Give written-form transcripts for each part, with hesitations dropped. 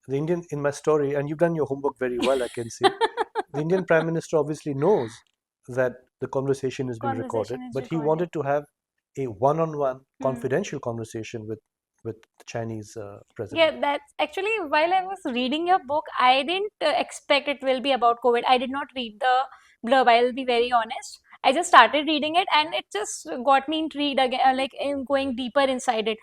the Indian, in my story, and you've done your homework very well, I can see. The Indian Prime Minister obviously knows that the conversation is being recorded, Conversation is but he recorded. wanted to have a one-on-one Hmm. confidential conversation with the Chinese president. Yeah, that's actually while I was reading your book, I didn't expect it will be about COVID. I did not read the blurb, I'll be very honest. I just started reading it and it just got me intrigued again, like in going deeper inside it.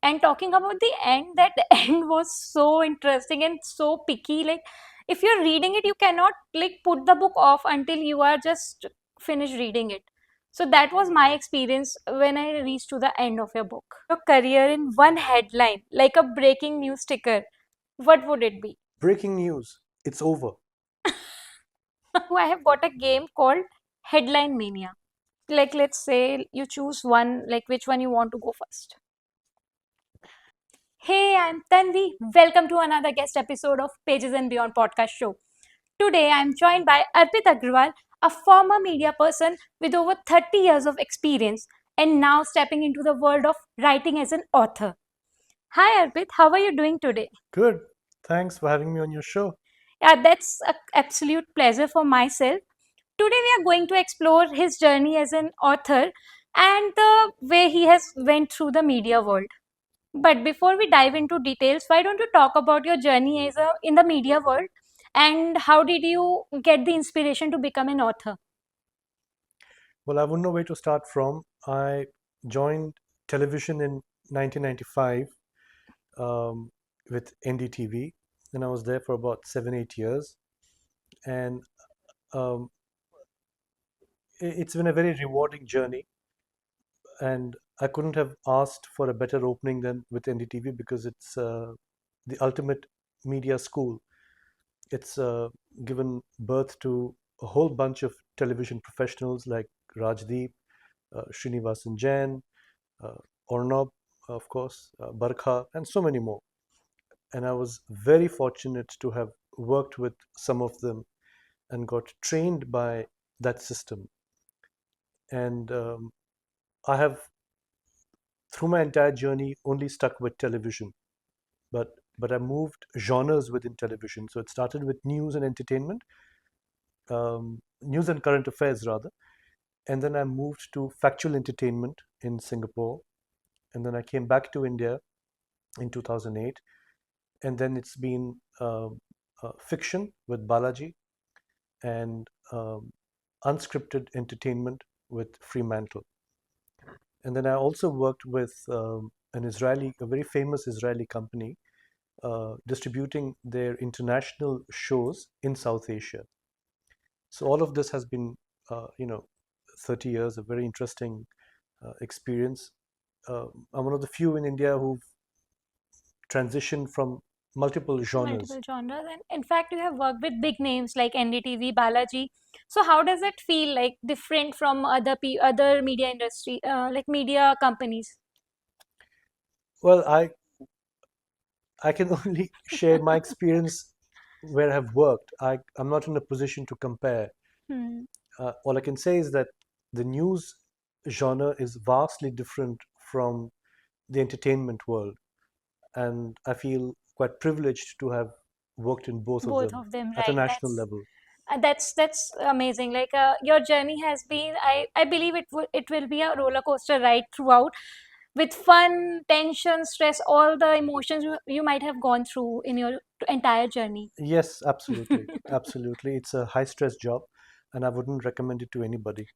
And talking about the end, that end was so interesting and so picky. Like, if you're reading it, you cannot like put the book off until you are just finished reading it. So that was my experience when I reached to the end of your book. Your career in one headline, like a breaking news sticker, what would it be? Breaking news, it's over. I have got a game called Headline Mania. Like, let's say you choose one, like which one you want to go first. Hey, I'm Tanvi. Welcome to another guest episode of Pages and Beyond podcast show. Today, I'm joined by Arpit Agarwal, a former media person with over 30 years of experience and now stepping into the world of writing as an author. Hi, Arpit. How are you doing today? Good. Thanks for having me on your show. Yeah, that's an absolute pleasure for myself. Today, we are going to explore his journey as an author and the way he has went through the media world. But before we dive into details, why don't you talk about your journey as a in the media world and how did you get the inspiration to become an author? Well, I wouldn't know where to start from. I joined television in 1995 um, with NDTV, and I was there for about 7, 8 years. And um, it's been a very rewarding journey. And I couldn't have asked for a better opening than with NDTV because it's the ultimate media school. It's given birth to a whole bunch of television professionals like Rajdeep, Srinivasan Jain, uh, Ornob, of course, Barkha, and so many more. And I was very fortunate to have worked with some of them and got trained by that system. And I have, through my entire journey, only stuck with television. But I moved genres within television. So it started with news and entertainment, news and current affairs rather, and then I moved to factual entertainment in Singapore, and then I came back to India in 2008, and then it's been fiction with Balaji and unscripted entertainment with Fremantle. And then I also worked with a very famous Israeli company, distributing their international shows in South Asia. So all of this has been, uh, you know, 30 years, a very interesting experience. I'm one of the few in India who've transitioned from multiple genres. Multiple genres, and in fact, you have worked with big names like NDTV, Balaji. So how does it feel like different from other media industry, like media companies? Well, I can only share my experience where I've worked. I'm not in a position to compare. Hmm. All I can say is that the news genre is vastly different from the entertainment world, and I feel quite privileged to have worked in both of Both them of them, at a right? national That's level. that's amazing. Like your journey has been, I believe it will be a roller coaster ride throughout, with fun, tension, stress, all the emotions you might have gone through in your entire journey. Yes, absolutely. Absolutely. It's a high stress job, and I wouldn't recommend it to anybody.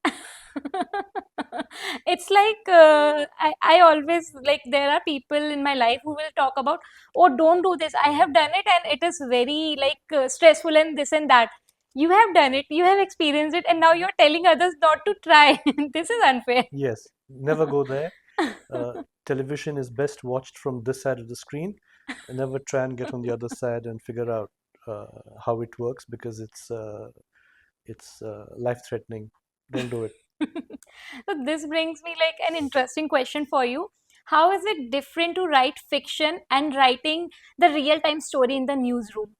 It's like I always like there are people in my life who will talk about, oh, don't do this. I have done it and it is very like stressful and this and that. You have done it, you have experienced it, and now you're telling others not to try. This is unfair. Yes, never go there. Television is best watched from this side of the screen, and never try and get on the other side and figure out uh, how it works because it's life threatening. Don't do it. So this brings me like an interesting question for you. How is it different to write fiction and writing the real time story in the newsroom?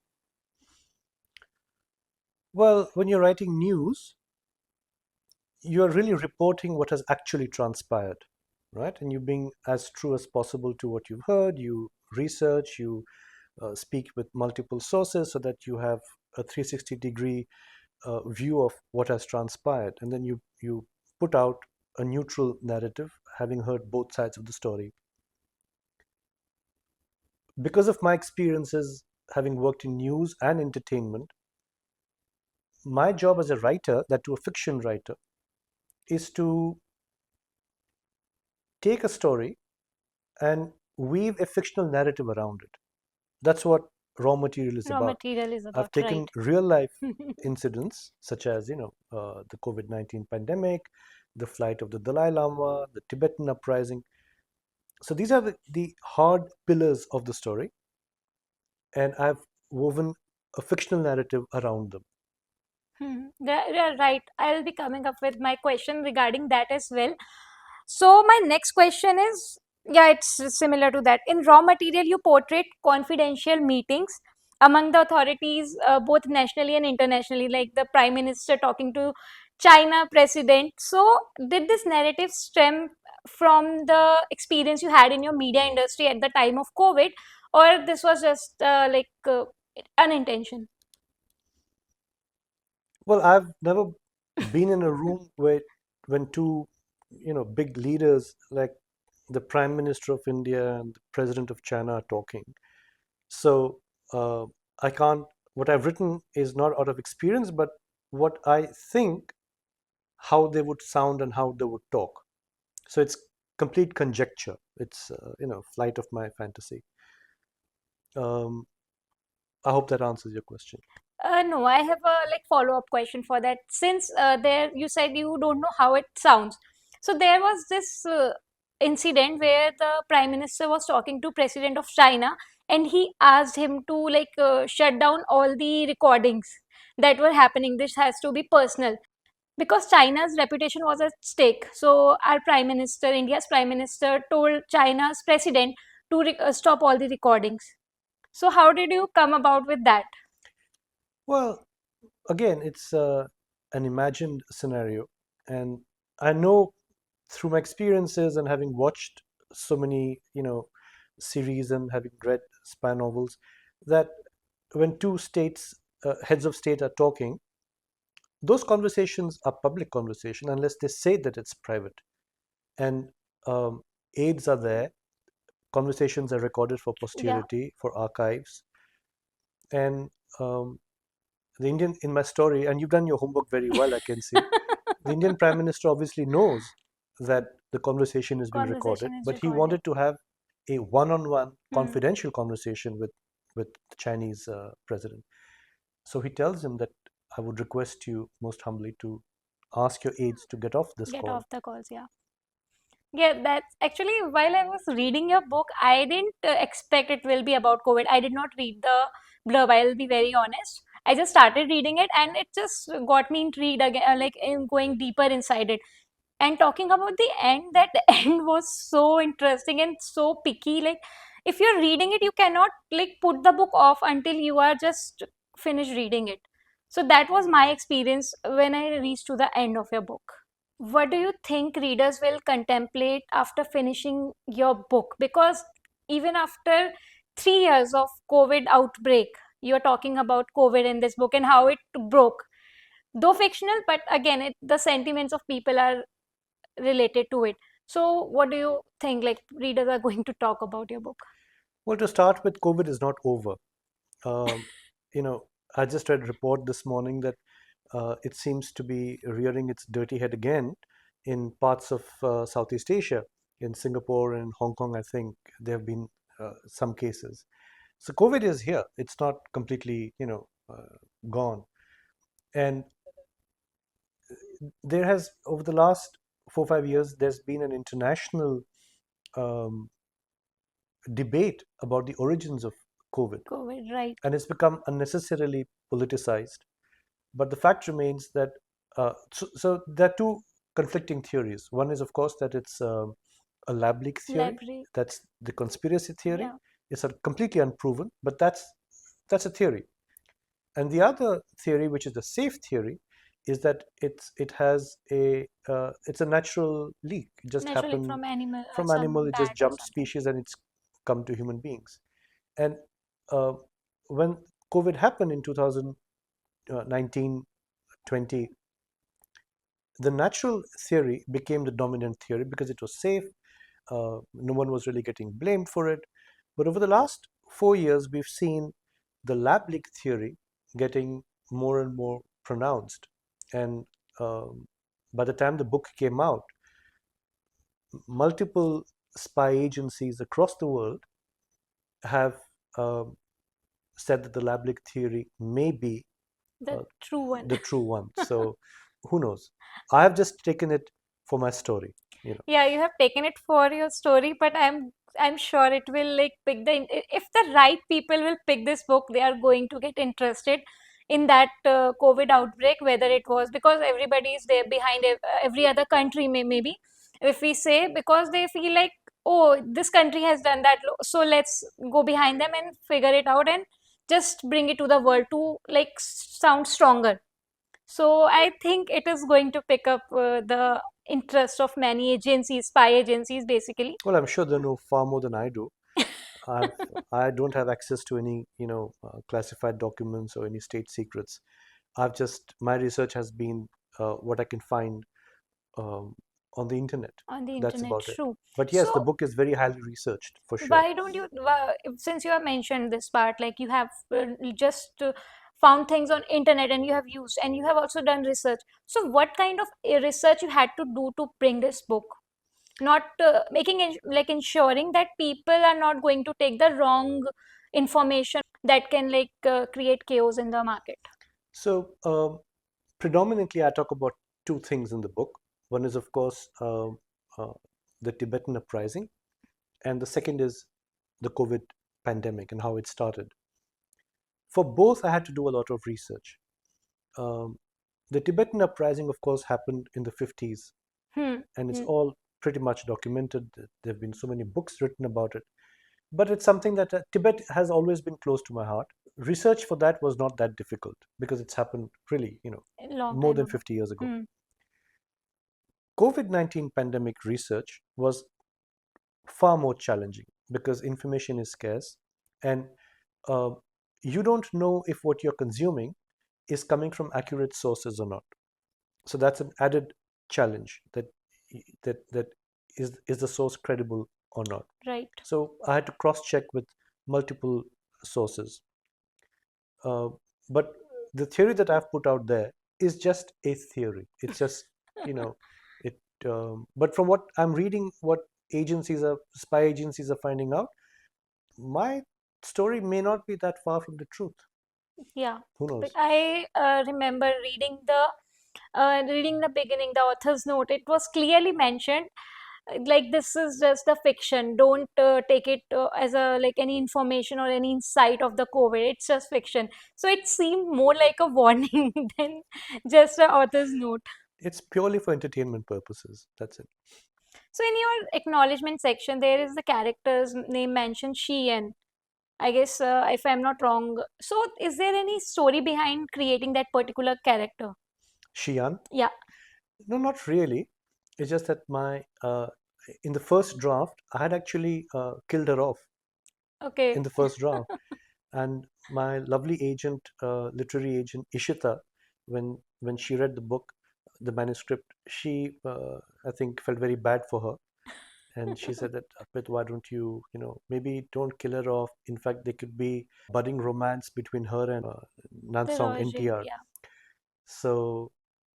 Well, when you're writing news, you're really reporting what has actually transpired, right? And you're being as true as possible to what you've heard. You research, you speak with multiple sources so that you have a 360-degree view of what has transpired, and then you put out a neutral narrative, having heard both sides of the story. Because of my experiences having worked in news and entertainment, my job as a writer, that to a fiction writer, is to take a story and weave a fictional narrative around it. That's what raw material is Raw about. material is I've about, right? taken real life incidents such as the COVID-19 pandemic, the flight of the Dalai Lama, the Tibetan uprising. So these are the hard pillars of the story, and I've woven a fictional narrative around them. Yeah, right. I'll be coming up with my question regarding that as well. So my next question is, yeah, it's similar to that. In raw material, you portrait confidential meetings among the authorities, both nationally and internationally, like the Prime Minister talking to China president. So did this narrative stem from the experience you had in your media industry at the time of COVID, or this was just unintentional? Well, I've never been in a room where when two, big leaders like the Prime Minister of India and the President of China are talking. So uh, I can't. What I've written is not out of experience, but what I think how they would sound and how they would talk. So it's complete conjecture. It's flight of my fantasy. Um, I hope that answers your question. No, I have a like follow-up question for that. Since there you said you don't know how it sounds. So there was this incident where the Prime Minister was talking to President of China and he asked him to shut down all the recordings that were happening. This has to be personal because China's reputation was at stake. So our Prime Minister, India's Prime Minister, told China's president to stop all the recordings. So how did you come about with that? Well, again, it's an imagined scenario, and I know through my experiences and having watched so many, series and having read spy novels, that when two states, heads of state, are talking, those conversations are public conversation unless they say that it's private. And um, aides are there, conversations are recorded for Yeah. posterity, for archives, and um, the Indian in my story, and you've done your homework very well, I can see. The Indian Prime Minister obviously knows that the conversation is being recorded, Conversation is but he recorded. wanted to have a one-on-one Hmm. confidential conversation with the Chinese president. So he tells him that I would request you most humbly to ask your aides to get off this Get call. off the calls, yeah. Yeah, that's actually while I was reading your book, I didn't expect it will be about COVID. I did not read the blurb, I'll be very honest. I just started reading it and it just got me intrigued again, like in going deeper inside it. And talking about the end, that end was so interesting and so picky. Like, if you're reading it, you cannot like put the book off until you are just finished reading it. So that was my experience when I reached to the end of your book. What do you think readers will contemplate after finishing your book? Because even after 3 years of COVID outbreak, you're talking about COVID in this book and how it broke. Though fictional, but again, the sentiments of people are related to it. So, what do you think? Like, readers are going to talk about your book? Well, to start with, COVID is not over. Um, you know, I just read a report this morning that it seems to be rearing its dirty head again in parts of Southeast Asia, in Singapore and Hong Kong. I think there have been some cases. So COVID is here. It's not completely, gone. And there has, over the last 4 or 5 years, there's been an international um, debate about the origins of COVID, COVID, right? and it's become unnecessarily politicized. But the fact remains that so there are two conflicting theories. One is, of course, that it's a lab leak theory. Library, That's the conspiracy theory. yeah. It's completely unproven, but that's a theory. And the other theory, which is the safe theory, is that it's a natural leak. It just Naturally happened from animal, from animal. some It just bat or jumped something. species and it's come to human beings. And uh, when COVID happened in 2019, 20, the natural theory became the dominant theory because it was safe. No one was really getting blamed for it. But over the last 4 years, we've seen the lab leak theory getting more and more pronounced. And by the time the book came out, multiple spy agencies across the world have um, said that the lab leak theory may be The uh, true one. the true one. So who knows? I have just taken it for my story, you know. Yeah, you have taken it for your story, but I'm sure it will like pick if the right people will pick this book, they are going to get interested in that COVID outbreak, whether it was because everybody is there behind every other country, maybe if we say, because they feel like, oh, this country has done that, so let's go behind them and figure it out and just bring it to the world to like sound stronger. So I think it is going to pick up the interest of many agencies, spy agencies, basically. Well, I'm sure they know far more than I do. I've I don't have access to any, classified documents or any state secrets. I've just my research has been what I can find um, on the internet. On the That's internet. about it. True. But yes, the So book is very highly researched for sure. why don't you, since you have mentioned this part, like you have just found things on internet and you have used and you have also done research. So what kind of research you had to do to bring this book? Not like ensuring that people are not going to take the wrong information that can like create chaos in the market. So predominantly, I talk about two things in the book. One is, of course, uh, the Tibetan uprising, and the second is the COVID pandemic and how it started. For both, I had to do a lot of research. Um, the Tibetan uprising, of course, happened in the 50s, Hmm. and it's Hmm. all pretty much documented. There have been so many books written about it. But it's something that Tibet has always been close to my heart. Research for that was not that difficult because it's happened really, A long more time than ago. 50 years ago. Hmm. COVID-19 pandemic research was far more challenging because information is scarce and uh, you don't know if what you're consuming is coming from accurate sources or not. So that's an added challenge that is the source credible or not. Right. So I had to cross check with multiple sources. Uh, but the theory that I've put out there is just a theory. It's just, you know, it. But from what I'm reading, what spy agencies are finding out, my story may not be that far from the truth. Yeah. Who But knows? I remember reading the beginning, the author's note. It was clearly mentioned like this is just a fiction. Don't take it as a like any information or any insight of the COVID. It's just fiction. So it seemed more like a warning than just a author's note. It's purely for entertainment purposes. That's it. So in your acknowledgement section, there is the character's name mentioned, Sheehan. I guess if I'm not wrong. So is there any story behind creating that particular character? Xi'an? Yeah. No, not really. It's just that my in the first draft, I had actually killed her off in Okay. the first draft. And my lovely agent, literary agent Ishita, when she read the book, the manuscript, she I think felt very bad for her, and she said that, Arpit, why don't you, maybe don't kill her off. In fact, there could be budding romance between her and The Nansong Roger, NTR. yeah. So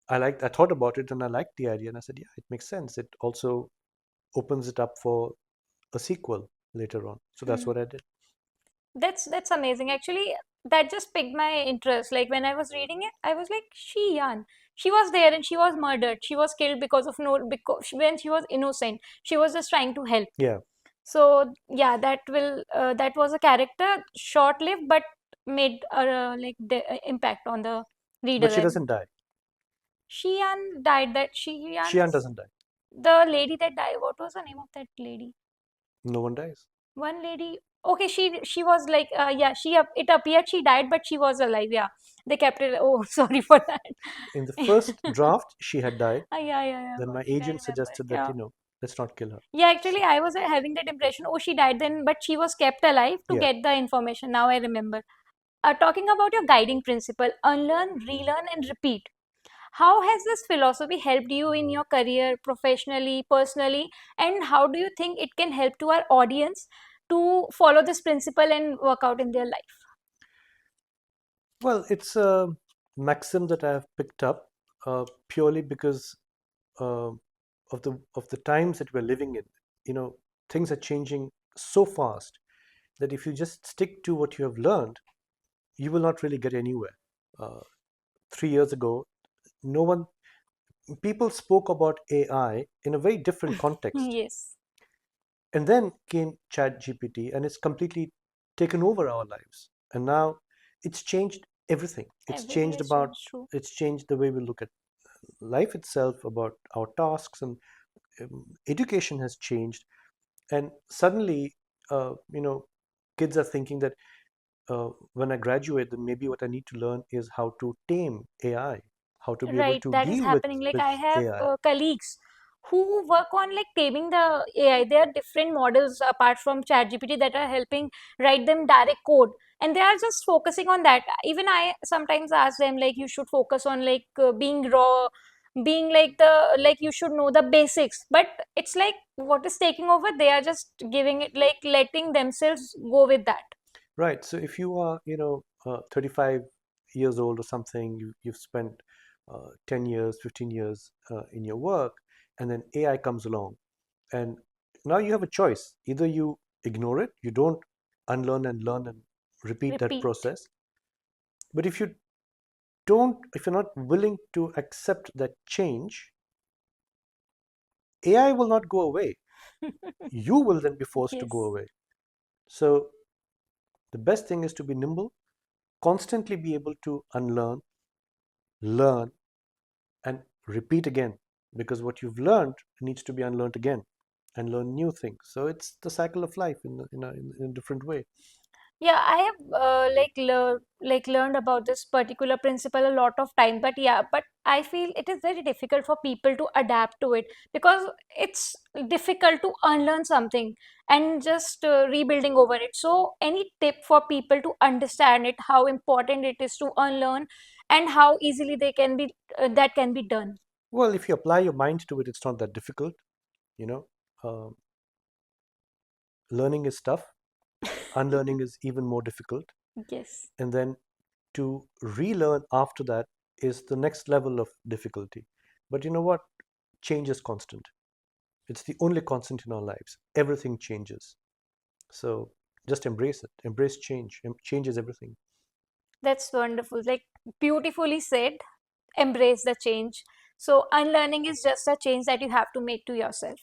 I thought about it and I liked the idea, and I said, yeah, it makes sense. It also opens it up for a sequel later on. So that's Hmm. what I did. That's amazing. Actually, that just piqued my interest. Like when I was reading it, I was like, she Yan. She was there and she was murdered. She was killed because of no because when she was innocent. She was just trying to help. Yeah, So yeah, that was a character short-lived but made a impact on the but reader. she doesn't die. Xian died. Xi'an doesn't die. The lady that died. What was the name of that lady? No one dies. One lady. Okay, she was like yeah. It appeared she died, but she was alive. Yeah, they kept it. Oh, sorry for that. In the first draft, she had died. Yeah, yeah, yeah. Then Got my it. I agent remember it. suggested that, Yeah. Let's not kill her. Yeah, actually, I was having that impression. Oh, she died then, but she was kept alive to Yeah. get the information. Now I remember. Talking about your guiding principle, unlearn, relearn, and repeat. How has this philosophy helped you in your career, professionally, personally, and how do you think it can help to our audience to follow this principle and work out in their life? Well, it's a maxim that I have picked up purely because uh, of the times that we're living in. You know, things are changing so fast that if you just stick to what you have learned, you will not really get anywhere. Uh, 3 years ago, no one people spoke about AI in a very different context. Yes, And then came ChatGPT, and it's completely taken over our lives. And now it's changed everything. everything has changed. True. It's changed the way we look at life itself, about our tasks, and education has changed. And suddenly, kids are thinking that when I graduate, then maybe what I need to learn is how to tame AI, how to be able Right, to that is deal with happening. Like with I have AI. colleagues who work on like taming the AI. There are different models apart from ChatGPT that are helping write them direct code, and they are just focusing on that. Even I sometimes ask them like you should focus on like being raw, being like the like you should know the basics. But it's like what is taking over? They are just giving it like letting themselves go with that. Right. So if you are, 35 years old or something, you've spent 10 years, 15 years in your work, and then AI comes along. And now you have a choice. Either you ignore it, you don't unlearn and learn and repeat that Repeat. process. But if you're not willing to accept that change, AI will not go away. You will then be forced to go Yes. away. So the best thing is to be nimble, constantly be able to unlearn, learn, and repeat again, because what you've learned needs to be unlearned again and learn new things. So it's the cycle of life in a different way. Yeah, I have like learned about this particular principle a lot of time, but yeah, but I feel it is very difficult for people to adapt to it because it's difficult to unlearn something and just rebuilding over it. So, any tip for people to understand it, how important it is to unlearn, and how easily they can be that can be done? Well, if you apply your mind to it, it's not that difficult. You know, Um learning is tough, unlearning is even more difficult, Yes, and then to relearn after that is the next level of difficulty. But you know what? Change is constant. It's the only constant in our lives. Everything changes. So just embrace it. Embrace change. Change is everything. that's wonderful. Like beautifully said. Embrace the change. So, unlearning is just a change that you have to make to yourself.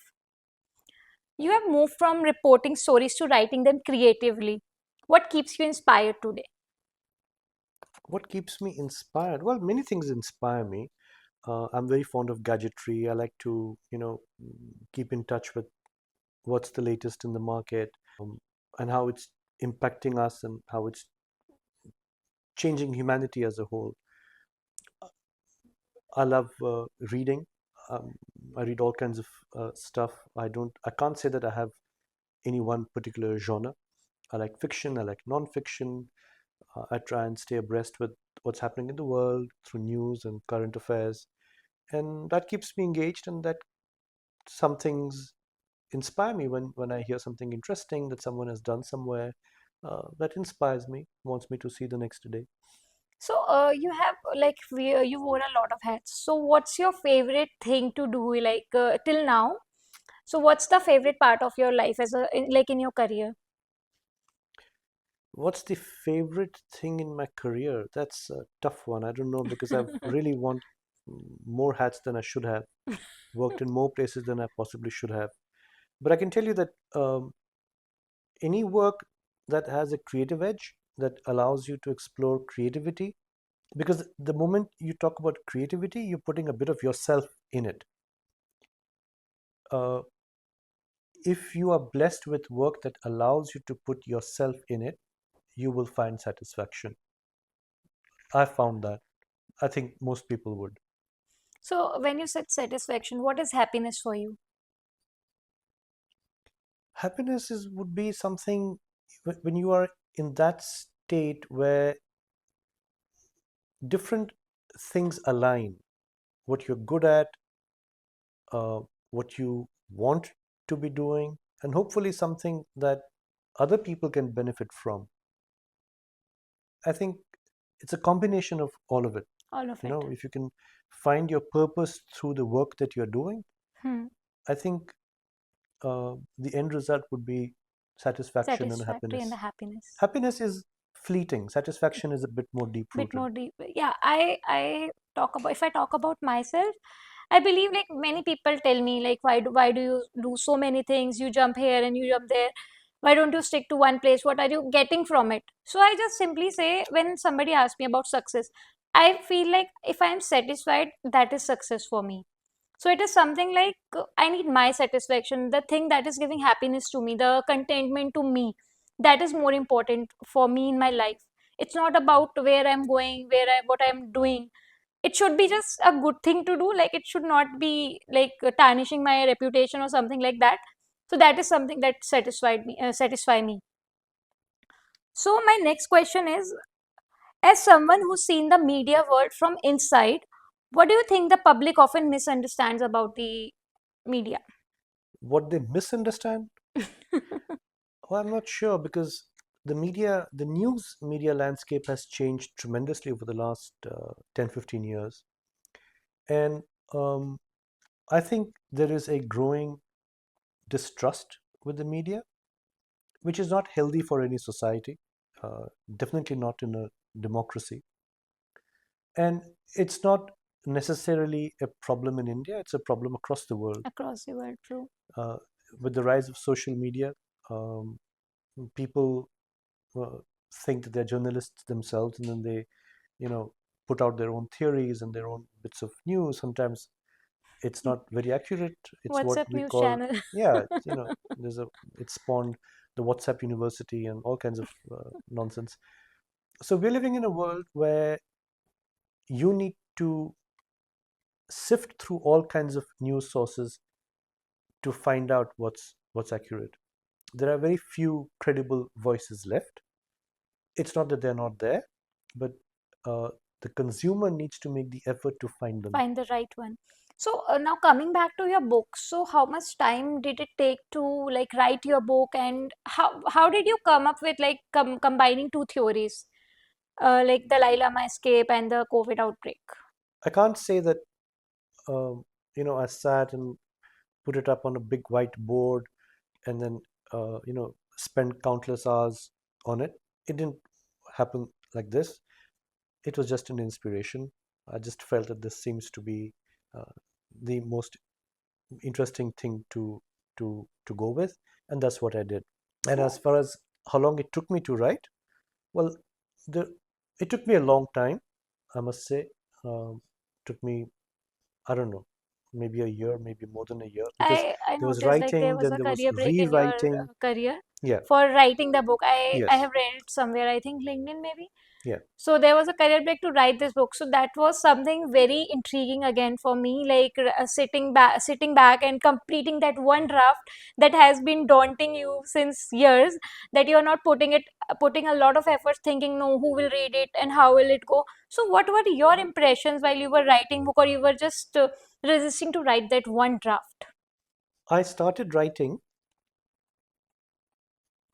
You have moved from reporting stories to writing them creatively. What keeps you inspired today? What keeps me inspired? Well, many things inspire me. I'm very fond of gadgetry. I like to, keep in touch with what's the latest in the market, and how it's impacting us and how it's changing humanity as a whole. I love reading. Um, I read all kinds of stuff. I can't say that I have any one particular genre. I like fiction. I like non-fiction. I try and stay abreast with what's happening in the world through news and current affairs, and that keeps me engaged. And that some things inspire me when I hear something interesting that someone has done somewhere. That inspires me, wants me to see the next day. So, you have like you wore a lot of hats. So, what's your favorite thing to do like till now? So, what's the favorite part of your life as like in your career? What's the favorite thing in my career? That's a tough one. I don't know, because I've really worn more hats than I should have, worked in more places than I possibly should have. But I can tell you that any work that has a creative edge, that allows you to explore creativity, because the moment you talk about creativity, you're putting a bit of yourself in it. Uh, if you are blessed with work that allows you to put yourself in it, you will find satisfaction. I found that. I think most people would. So, when you said satisfaction, what is happiness for you? Happiness is would be something when you are in that state where different things align, what you're good at, uh, what you want to be doing, and hopefully something that other people can benefit from. I think it's a combination of all of it. All of it. If you can find your purpose through the work that you're doing, Hmm. I think the end result would be satisfaction and Satisfactory and the happiness. happiness. Happiness is fleeting, satisfaction is a bit more deep Bit rooted. more deep. Yeah, I talk about, if I talk about myself, I believe like many people tell me like why do you do so many things? You jump here and you jump there. Why don't you stick to one place? What are you getting from it? So I just simply say, when somebody asks me about success, I feel like if I am satisfied, that is success for me. So it is something like I need my satisfaction, the thing that is giving happiness to me, the contentment to me. That is more important for me in my life. It's not about where I'm going, what I'm doing. It should be just a good thing to do. Like it should not be like tarnishing my reputation or something like that. So that is something that satisfy me. So my next question is, as someone who's seen the media world from inside, what do you think the public often misunderstands about the media? What they misunderstand? Well, I'm not sure because the news media landscape has changed tremendously over the last 10, 15 years. And um, I think there is a growing distrust with the media, which is not healthy for any society, uh, definitely not in a democracy. And it's not necessarily a problem in India, it's a problem across the world. Across the world, true. Uh, with the rise of social media, um, people uh, think that they're journalists themselves, and then they, you know, put out their own theories and their own bits of news. Sometimes it's not very accurate. It's what WhatsApp we news call, channel. yeah, there's a, it spawned the WhatsApp University and all kinds of nonsense. So we're living in a world where you need to sift through all kinds of news sources to find out what's accurate. There are very few credible voices left. It's not that they're not there, but uh, the consumer needs to make the effort to find them. Find the right one. So now coming back to your book, so how much time did it take to like write your book, and how did you come up with like combining two theories, like the Dalai Lama escape and the COVID outbreak? I can't say that I sat and put it up on a big white board and then spend countless hours on it. It didn't happen like this. It was just an inspiration. I just felt that this seems to be uh, the most interesting thing to go with, and that's what I did. And as So far as how long it took me to write, well, the it took me a long time, I must say. Took me, I don't know, maybe a year, maybe more than a year, because I there was noticed like there writing, was then a there was career break in your rewriting. career Yeah, for writing the book. I yes, have read it somewhere, I think LinkedIn maybe. yeah. So there was a career break to write this book. So that was something very intriguing again for me, like sitting back and completing that one draft that has been daunting you since years, that you are not putting a lot of effort thinking, no, who will read it and how will it go. So what were your impressions while you were writing book, or you were just resisting to write that one draft? I started writing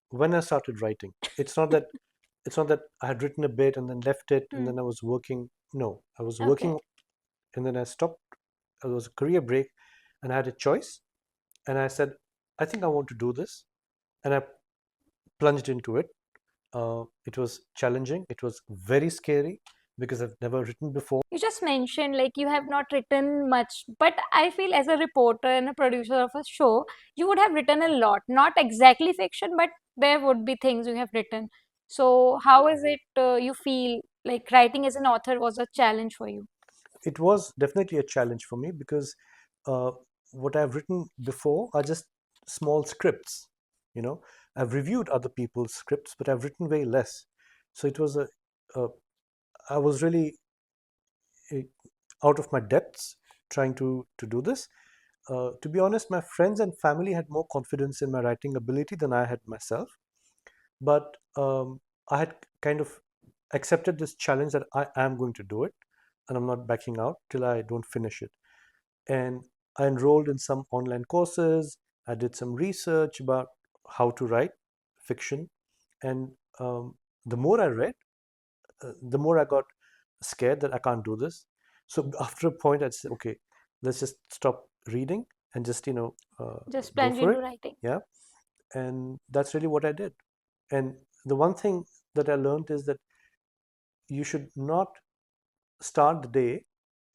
when I started writing. It's not that I had written a bit and then left it and Hmm. then I was working. No, I was Okay. working and then I stopped. It was a career break and I had a choice. And I said, I think I want to do this. And I plunged into it. It was challenging. It was very scary because I've never written before. You just mentioned like you have not written much, but I feel as a reporter and a producer of a show, you would have written a lot. Not exactly fiction, but there would be things you have written. So, how is it you feel like writing as an author was a challenge for you? It was definitely a challenge for me because uh, what I've written before are just small scripts. You know, I've reviewed other people's scripts, but I've written way less. So it was a I was really uh, out of my depths trying to do this. to be honest, my friends and family had more confidence in my writing ability than I had myself. But I had kind of accepted this challenge that I am going to do it, and I'm not backing out till I don't finish it. And I enrolled in some online courses. I did some research about how to write fiction, and the more I read, the more I got scared that I can't do this. So after a point, I'd say, okay, let's just stop reading and just Just go plunge for into it. writing. Yeah, and that's really what I did. And the one thing that I learned is that you should not start the day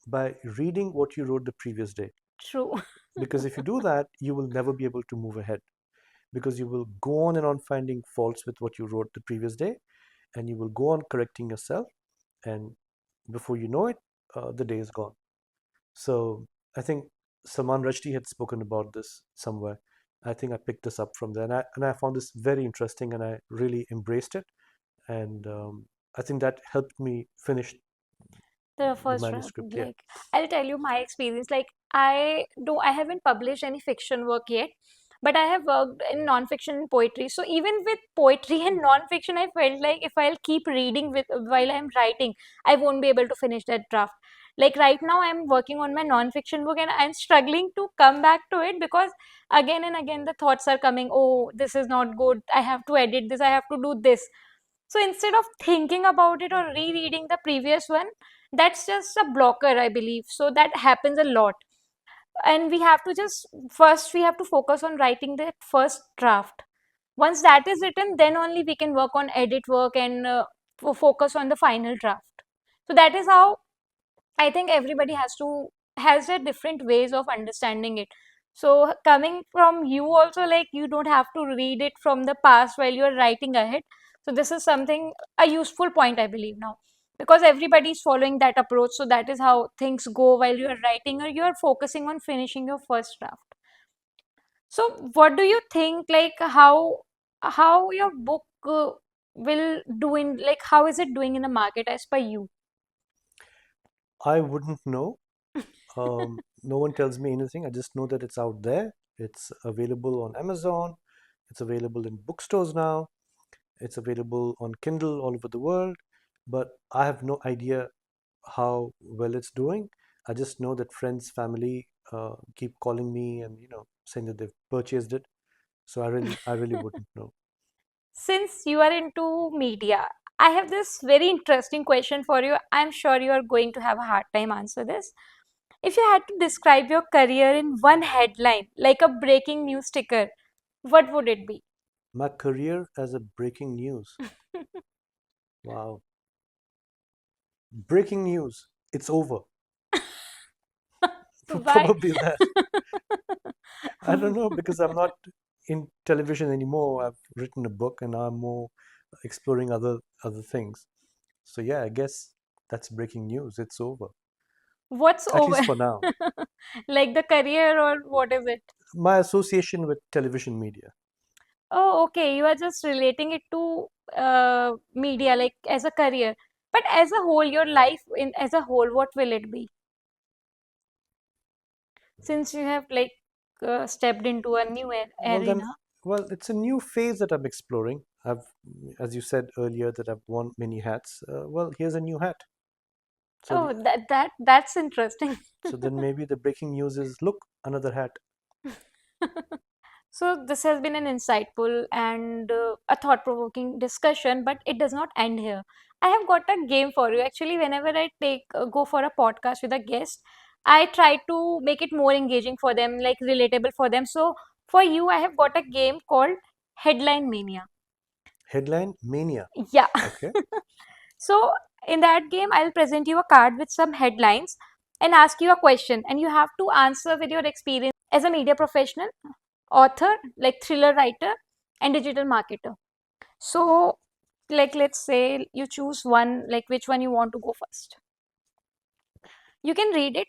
by reading what you wrote the previous day. True. Because if you do that, you will never be able to move ahead because you will go on and on finding faults with what you wrote the previous day, and you will go on correcting yourself. And before you know it, the day is gone. So I think Salman Rushdie had spoken about this somewhere. I think I picked this up from there, and I found this very interesting, and I really embraced it. And I think that helped me finish The the first round, manuscript. Yeah. like I'll tell you my experience. Like I haven't published any fiction work yet, but I have worked in non-fiction and poetry. So even with poetry and non-fiction, I felt like if I'll keep reading with while I'm writing, I won't be able to finish that draft. Like right now, I'm working on my non-fiction book and I'm struggling to come back to it because again and again the thoughts are coming. Oh, this is not good. I have to edit this. I have to do this. So instead of thinking about it or rereading the previous one, that's just a blocker, I believe. So that happens a lot. And we have to just first we have to focus on writing that first draft. Once that is written, then only we can work on edit work and focus on the final draft. So that is how I think everybody has their different ways of understanding it. So coming from you also, like you don't have to read it from the past while you're writing ahead. So this is something a useful point I believe now because everybody is following that approach. So that is how things go while you're writing or you're focusing on finishing your first draft. So what do you think like how your book will do in like how is it doing in the market as per you? I wouldn't know. No one tells me anything. I just know that it's out there. It's available on Amazon. It's available in bookstores now. It's available on Kindle all over the world. But I have no idea how well it's doing. I just know that friends, family keep calling me and saying that they've purchased it. So I really wouldn't know. Since you are into media, I have this very interesting question for you. I'm sure you are going to have a hard time answer this. If you had to describe your career in one headline, like a breaking news ticker, what would it be? My career as a breaking news. Wow. Breaking news. It's over. Why? Probably that. I don't know because I'm not in television anymore. I've written a book and I'm more exploring other things. So yeah, I guess that's breaking news. It's over. What's At over? least for now. Like the career or what is it? My association with television media. Oh, okay. You are just relating it to media, like as a career. But as a whole, your life in as a whole, what will it be? Since you have like stepped into a new Well then, arena. well, it's a new phase that I'm exploring. As you said earlier, that I've worn many hats. Well, here's a new hat. So Oh, that's interesting. so then maybe the breaking news is look, another hat. So this has been an insightful and a thought-provoking discussion, but it does not end here. I have got a game for you. Actually, whenever I take go for a podcast with a guest, I try to make it more engaging for them, like relatable for them. So for you, I have got a game called Headline Mania. Headline mania. Yeah. Okay. So in that game, I'll present you a card with some headlines and ask you a question, and you have to answer with your experience as a media professional, author, like thriller writer, and digital marketer. So, like, let's say you choose one, like, which one you want to go first. You can read it.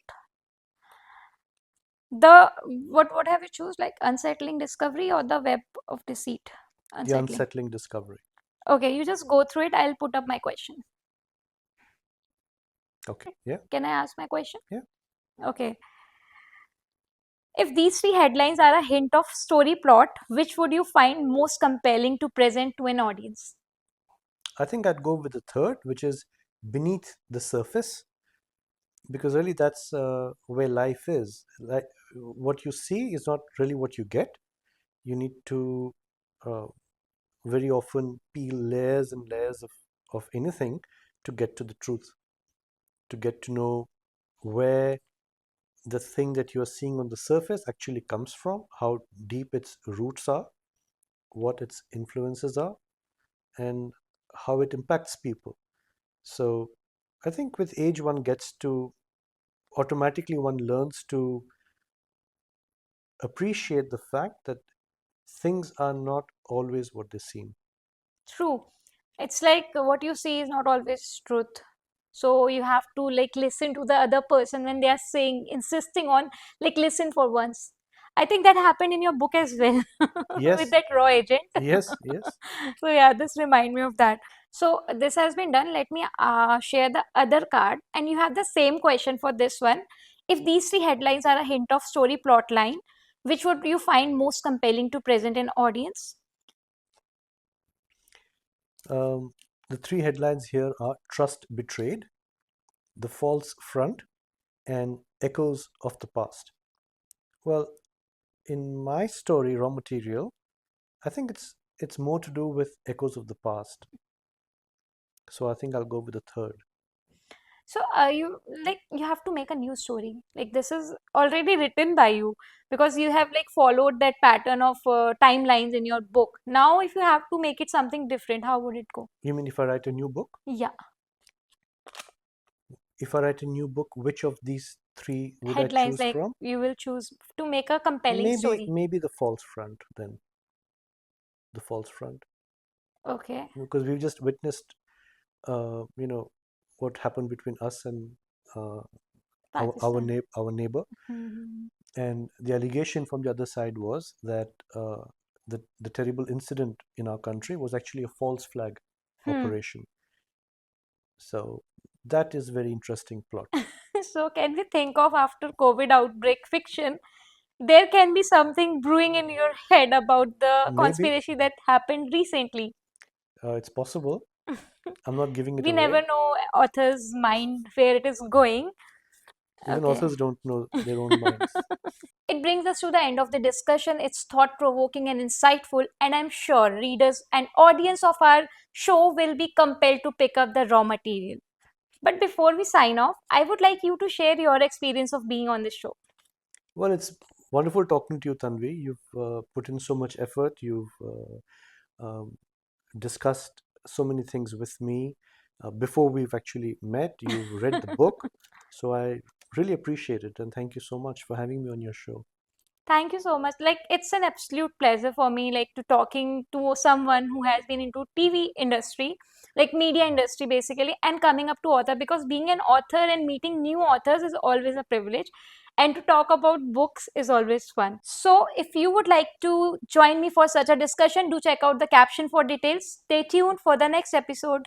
The what have you choose? Like, unsettling discovery or the web of deceit? The Unsettling. unsettling discovery. Okay, you just go through it. I'll put up my question. Okay. Yeah. Can I ask my question? Yeah. Okay. If these three headlines are a hint of story plot, which would you find most compelling to present to an audience? I think I'd go with the third, which is beneath the surface, because really that's where life is. Like what you see is not really what you get. You need to uh, very often peel layers and layers of anything to get to the truth, to get to know where the thing that you are seeing on the surface actually comes from, how deep its roots are, what its influences are, and how it impacts people. So I think with age, one gets to automatically, one learns to appreciate the fact that things are not always what they seem. True. It's like what you see is not always truth. So you have to like listen to the other person when they are saying, insisting on like listen for once. I think that happened in your book as well with Yes, that raw agent. yes, yes. So yeah, this remind me of that. So this has been done. Let me share the other card, and you have the same question for this one. If these three headlines are a hint of story plot line, which would you find most compelling to present an audience? Um, the three headlines here are Trust Betrayed, The False Front, and Echoes of the Past. Well, in my story, Raw Material, I think it's more to do with echoes of the past. So I think I'll go with the third. So you like you have to make a new story. Like this is already written by you because you have like followed that pattern of timelines in your book. Now, if you have to make it something different, how would it go? You mean if I write a new book? Yeah, If I write a new book, which of these three would I headlines choose like from? you will choose to make a compelling Maybe story. maybe the false front then. The false front. Okay, Because we've just witnessed you know what happened between us and uh, Pakistan. our neighbor, Hmm. and the allegation from the other side was that the terrible incident in our country was actually a false flag Hmm. operation. So that is very interesting plot. So can we think of after COVID outbreak fiction? There can be something brewing in your head about the Maybe conspiracy that happened recently. it's possible. I'm not giving it We never away. know author's mind where it is going. Even Okay. authors don't know their own minds. It brings us to the end of the discussion. It's thought provoking and insightful, and I'm sure readers and audience of our show will be compelled to pick up the raw material. But before we sign off, I would like you to share your experience of being on this show. Well, it's wonderful talking to you, Tanvi. You've put in so much effort. You've discussed so many things with me before we've actually met. You've read the book. So I really appreciate it. And thank you so much for having me on your show. Thank you so much. Like it's an absolute pleasure for me like to talking to someone who has been into TV industry, like media industry basically, and coming up to author because being an author and meeting new authors is always a privilege, and to talk about books is always fun. So if you would like to join me for such a discussion, do check out the caption for details. Stay tuned for the next episode.